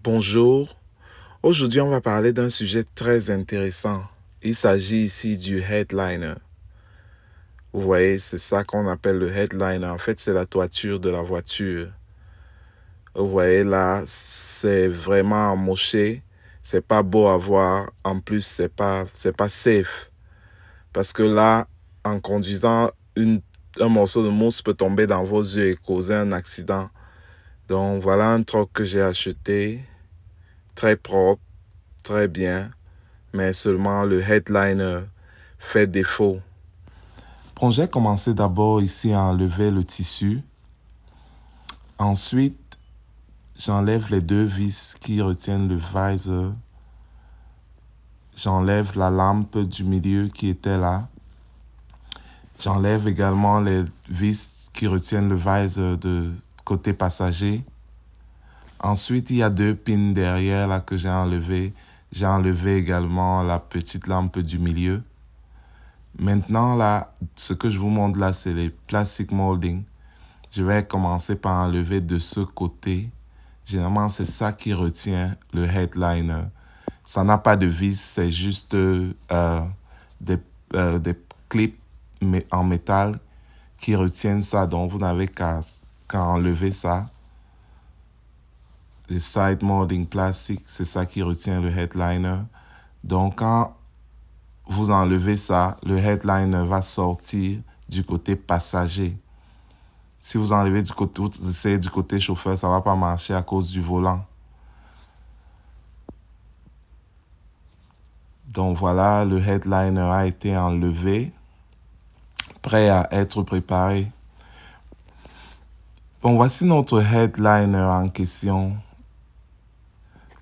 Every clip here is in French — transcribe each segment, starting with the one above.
Bonjour, aujourd'hui on va parler d'un sujet très intéressant. Il s'agit ici du headliner. Vous voyez, c'est ça qu'on appelle le headliner. En fait, c'est la toiture de la voiture. Vous voyez là, c'est vraiment amoché. C'est pas beau à voir. En plus, c'est pas safe. Parce que là, en conduisant, un morceau de mousse peut tomber dans vos yeux et causer un accident. Donc voilà un truc que j'ai acheté. Très propre, très bien. Mais seulement le headliner fait défaut. Bon, j'ai commencé d'abord ici à enlever le tissu. Ensuite, j'enlève les deux vis qui retiennent le visor. J'enlève la lampe du milieu qui était là. J'enlève également les vis qui retiennent le visor de côté passager. Ensuite, il y a deux pins derrière là que j'ai enlevé. J'ai enlevé également la petite lampe du milieu. Maintenant, là, ce que je vous montre là, c'est les plastic molding. Je vais commencer par enlever de ce côté. Généralement, c'est ça qui retient le headliner. Ça n'a pas de vis, c'est juste des clips en métal qui retiennent ça. Donc, vous n'avez qu'à enlever ça. Le side molding plastique, c'est ça qui retient le headliner. Donc, quand vous enlevez ça, le headliner va sortir du côté passager. Si vous enlevez du côté, vous essayez du côté chauffeur, ça ne va pas marcher à cause du volant. Donc voilà, le headliner a été enlevé, prêt à être préparé. Bon, voici notre headliner en question.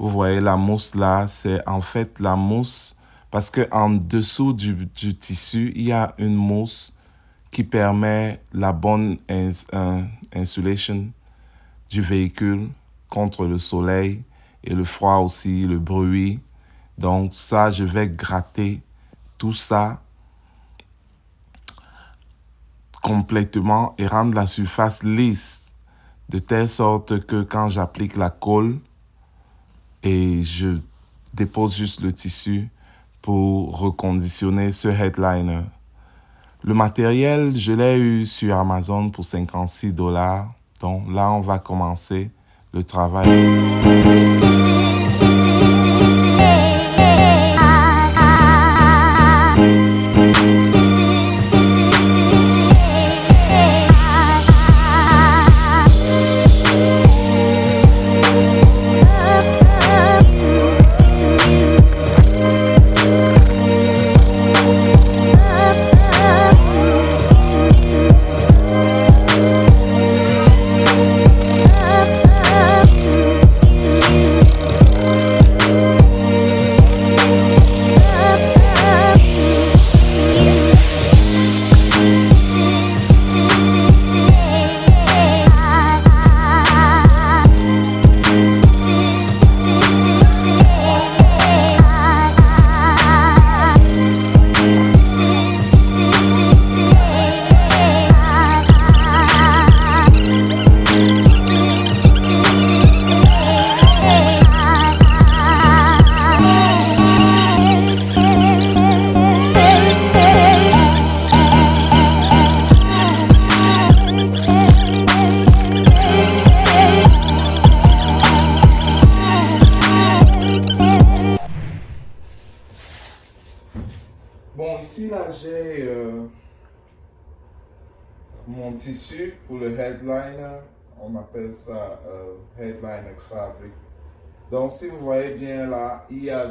Vous voyez la mousse là, c'est en fait la mousse parce qu'en dessous du tissu, il y a une mousse qui permet la bonne insulation du véhicule contre le soleil et le froid aussi, le bruit. Donc ça, je vais gratter tout ça complètement et rendre la surface lisse de telle sorte que quand j'applique la colle et je dépose juste le tissu pour reconditionner ce headliner. Le matériel, je l'ai eu sur Amazon pour $56. Donc là, on va commencer le travail. Bon, ici, là, j'ai mon tissu pour le headliner. On appelle ça headliner fabric. Donc, si vous voyez bien là, il y a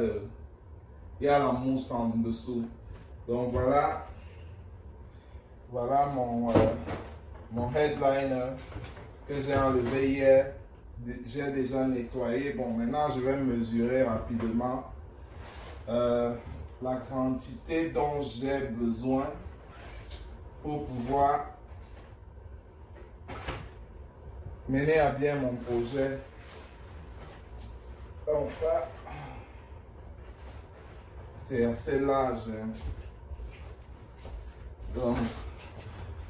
la mousse en dessous. Donc, voilà mon headliner que j'ai enlevé hier. J'ai déjà nettoyé. Bon, maintenant, je vais mesurer rapidement la quantité dont j'ai besoin pour pouvoir mener à bien mon projet. Donc là, c'est assez large. Donc,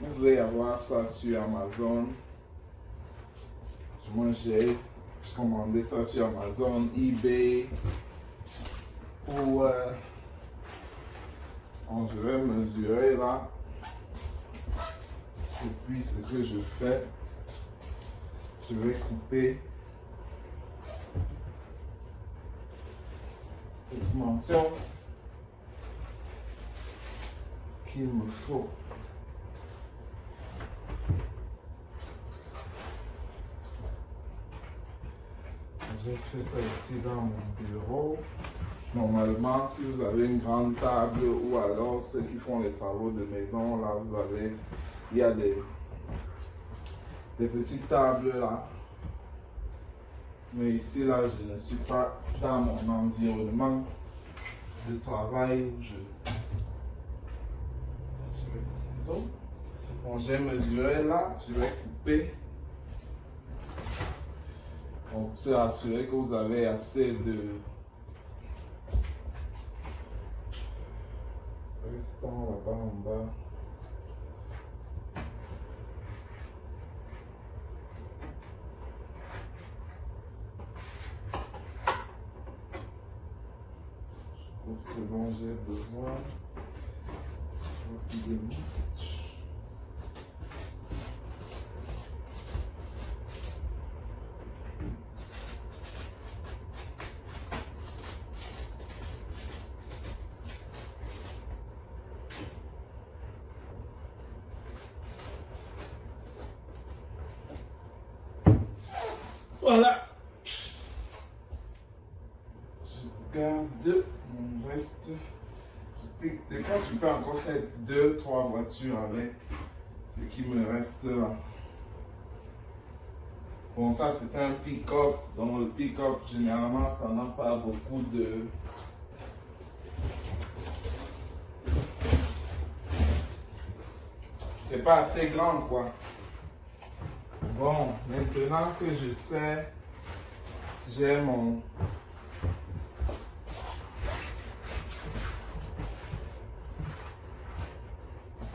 vous pouvez avoir ça sur Amazon. Moi, j'ai J'ai commandé ça sur Amazon, eBay. Pour, bon, je vais mesurer là. Et puis ce que je fais, je vais couper les dimensions qu'il me faut. J'ai fait ça ici dans mon bureau. Normalement, si vous avez une grande table ou alors ceux qui font les travaux de maison, là, vous avez, il y a des petites tables là. Mais ici, là, je ne suis pas dans mon environnement de travail où je vais le ciseau. Bon, j'ai mesuré là, je vais couper. Donc, c'est assurer que vous avez assez de restant là-bas en bas. Pour ce dont j'ai besoin. Rapidement. Voilà. Je regarde mon reste. Des fois, tu peux encore faire 2-3 voitures avec ce qui me reste là. Bon, ça c'est un pick-up. Donc le pick-up, généralement, ça n'a pas beaucoup de... C'est pas assez grand, quoi. Bon, maintenant que je sais, j'ai mon...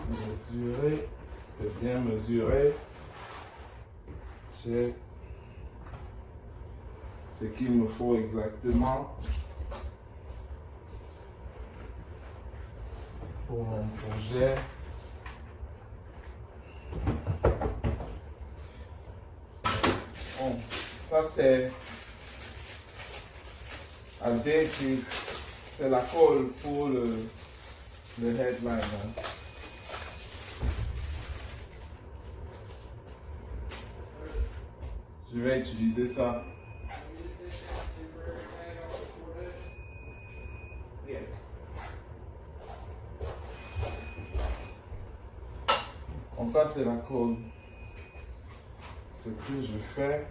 mesuré, c'est bien mesuré. J'ai ce qu'il me faut exactement pour mon projet. Bon, ça c'est adhésif, c'est la colle pour le headline. Hein. Je vais utiliser ça. Bon, ça c'est la colle. Ce que je fais,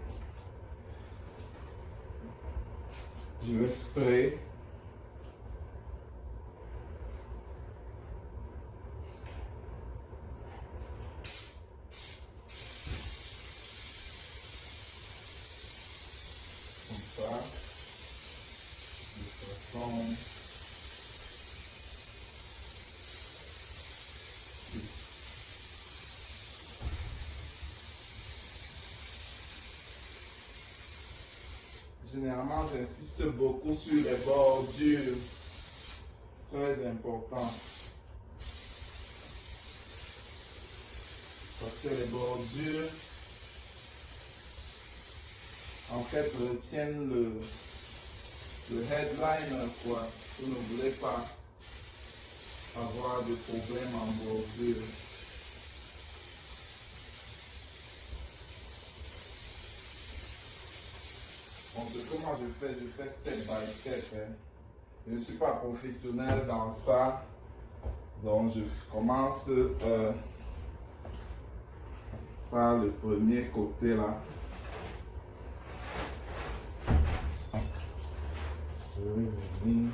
je vais spray. Comme ça. De façon. Généralement, j'insiste beaucoup sur les bordures. Très important. Parce que les bordures, en fait, retiennent le headline, quoi. Vous ne voulez pas avoir de problème en bordure. Donc, ce que moi je fais step by step. Hein. Je ne suis pas professionnel dans ça. Donc, je commence par le premier côté là. Je vais venir.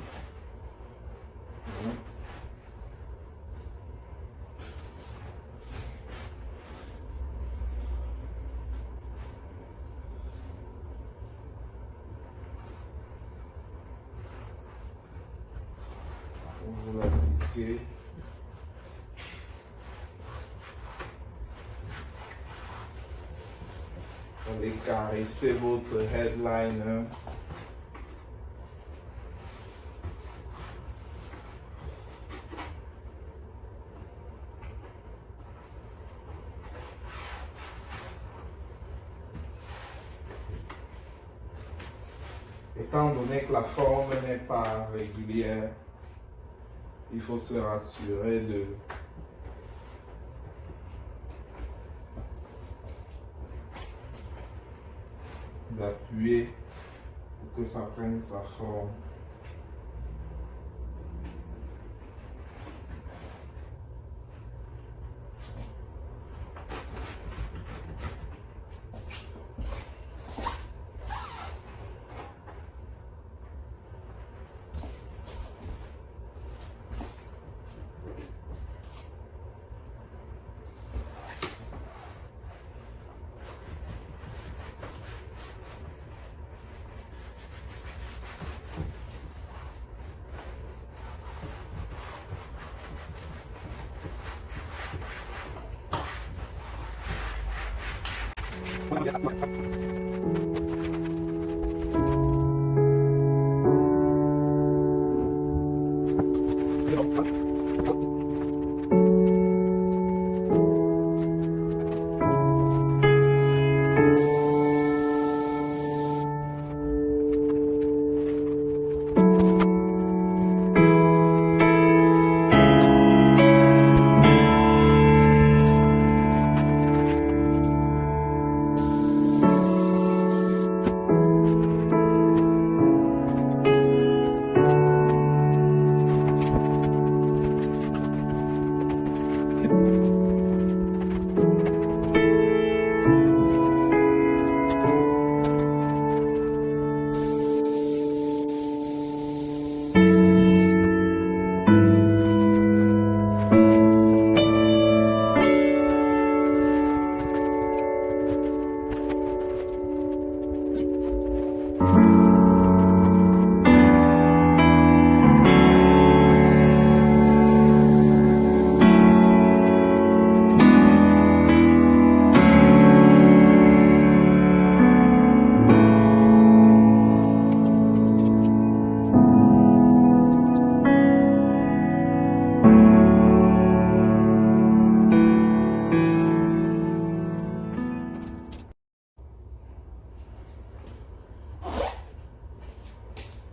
Voilà. On va l'appliquer. et caresser votre headliner. Étant donné que la forme n'est pas régulière, il faut se rassurer d'appuyer pour que ça prenne sa forme.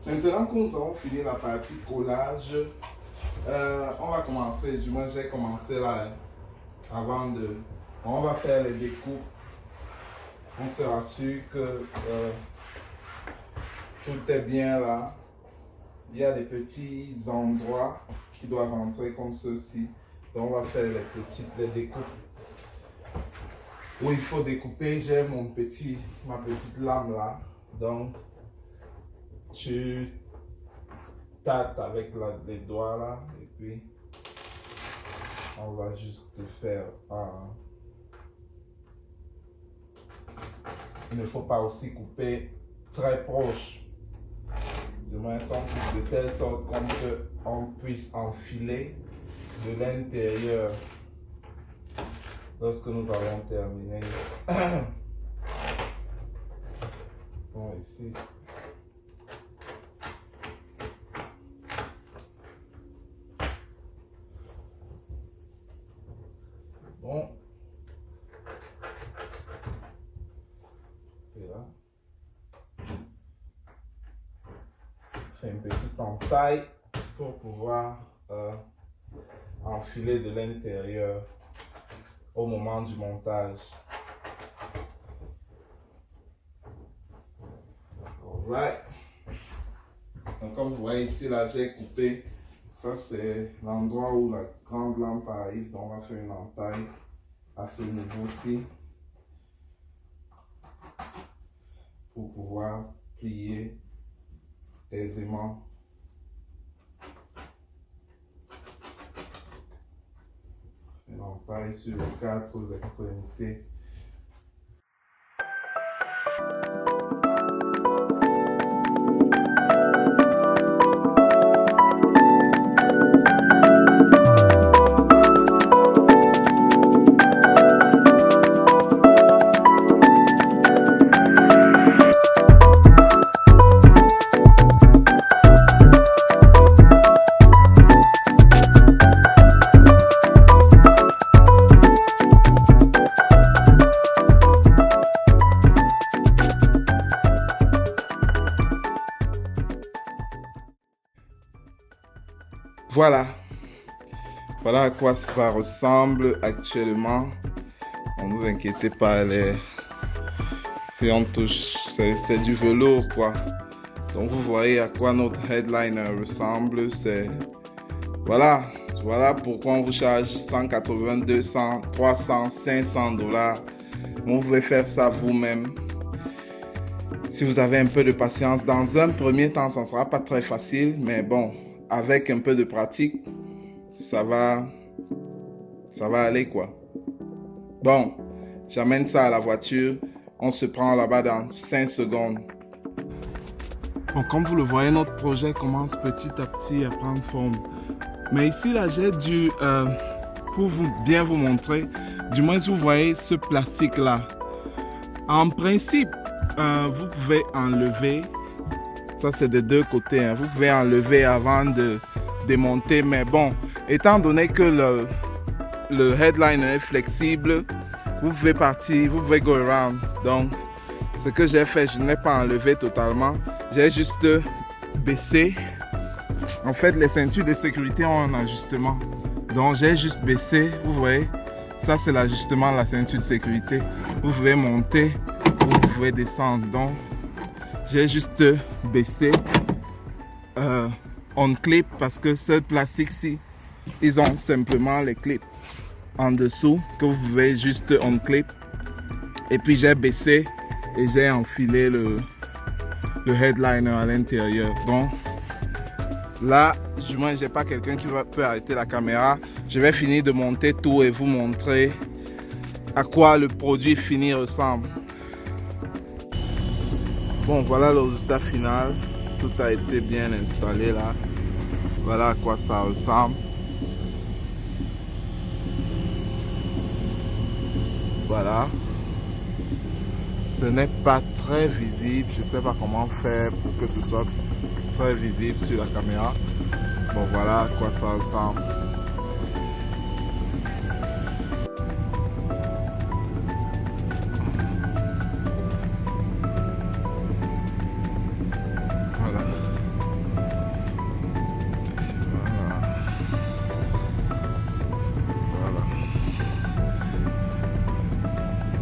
Maintenant que nous avons fini la partie collage, on va commencer, du moins j'ai commencé là, avant de... On va faire les découpes. On se rassure que tout est bien là. Il y a des petits endroits qui doivent rentrer comme ceci. Donc on va faire les découpes. Où il faut découper, j'ai ma petite lame là. Donc tu tâtes avec les doigts là et puis on va juste faire il ne faut pas aussi couper très proche, du moins on coupe de telle sorte qu'on puisse enfiler de l'intérieur lorsque nous avons terminé. Bon, ici bon. Et là, fait une petite entaille pour pouvoir enfiler de l'intérieur au moment du montage. Alright. Donc comme vous voyez ici, là j'ai coupé. Ça c'est l'endroit où la grande lampe arrive. Donc on va faire une entaille à ce niveau-ci pour pouvoir plier aisément. Une entaille sur les 4 extrémités. Voilà. Voilà à quoi ça ressemble actuellement. Ne vous inquiétez pas, si on touche, c'est du velours quoi. Donc vous voyez à quoi notre headliner ressemble. Voilà pourquoi on vous charge 180, 200, 300, 500 dollars. Vous pouvez faire ça vous-même. Si vous avez un peu de patience, dans un premier temps, ça ne sera pas très facile, mais bon, avec un peu de pratique, ça va aller quoi. Bon, j'amène ça à la voiture. On se prend là-bas dans 5 secondes. Bon, comme vous le voyez, notre projet commence petit à petit à prendre forme. Mais ici, là, j'ai dû, pour bien vous montrer, du moins vous voyez ce plastique-là. En principe, vous pouvez enlever, ça c'est des deux côtés, hein, vous pouvez enlever avant de démonter. Mais bon, étant donné que le headliner est flexible, vous pouvez partir, vous pouvez go around. Donc, ce que j'ai fait, je n'ai pas enlevé totalement. J'ai juste baissé. En fait, les ceintures de sécurité ont un ajustement. Donc, j'ai juste baissé. Vous voyez, ça, c'est l'ajustement de la ceinture de sécurité. Vous pouvez monter, vous pouvez descendre. Donc, j'ai juste baissé. On clip parce que ce plastique-ci, ils ont simplement les clips en dessous que vous pouvez juste on clip. Et puis j'ai baissé et j'ai enfilé le headliner à l'intérieur. Donc là, du moins j'ai pas quelqu'un qui peut arrêter la caméra. Je vais finir de monter tout et vous montrer à quoi le produit fini ressemble. Bon, voilà le résultat final. Tout a été bien installé là. Voilà à quoi ça ressemble. Voilà. Ce n'est pas très visible. Je ne sais pas comment faire pour que ce soit très visible sur la caméra. Bon, voilà à quoi ça ressemble. Voilà.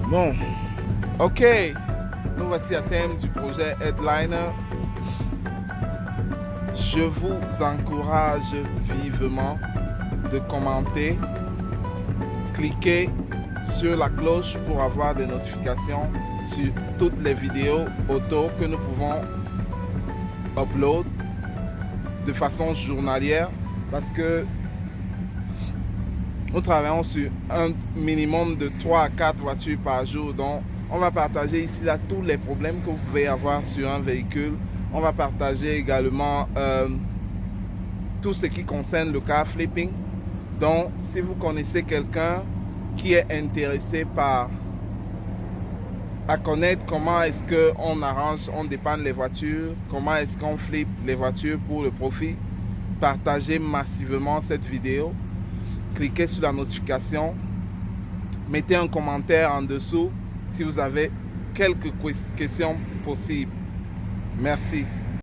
Bon, ok, nous voici à terme du projet Headliner. Je vous encourage vivement de commenter, cliquez sur la cloche pour avoir des notifications sur toutes les vidéos auto que nous pouvons upload de façon journalière parce que nous travaillons sur un minimum de 3 à 4 voitures par jour. Donc, on va partager ici là tous les problèmes que vous pouvez avoir sur un véhicule. On va partager également tout ce qui concerne le car flipping. Donc, si vous connaissez quelqu'un qui est intéressé à connaître comment est-ce qu'on arrange, on dépanne les voitures, comment est-ce qu'on flippe les voitures pour le profit, partagez massivement cette vidéo. Cliquez sur la notification, mettez un commentaire en dessous si vous avez quelques questions possibles. Merci.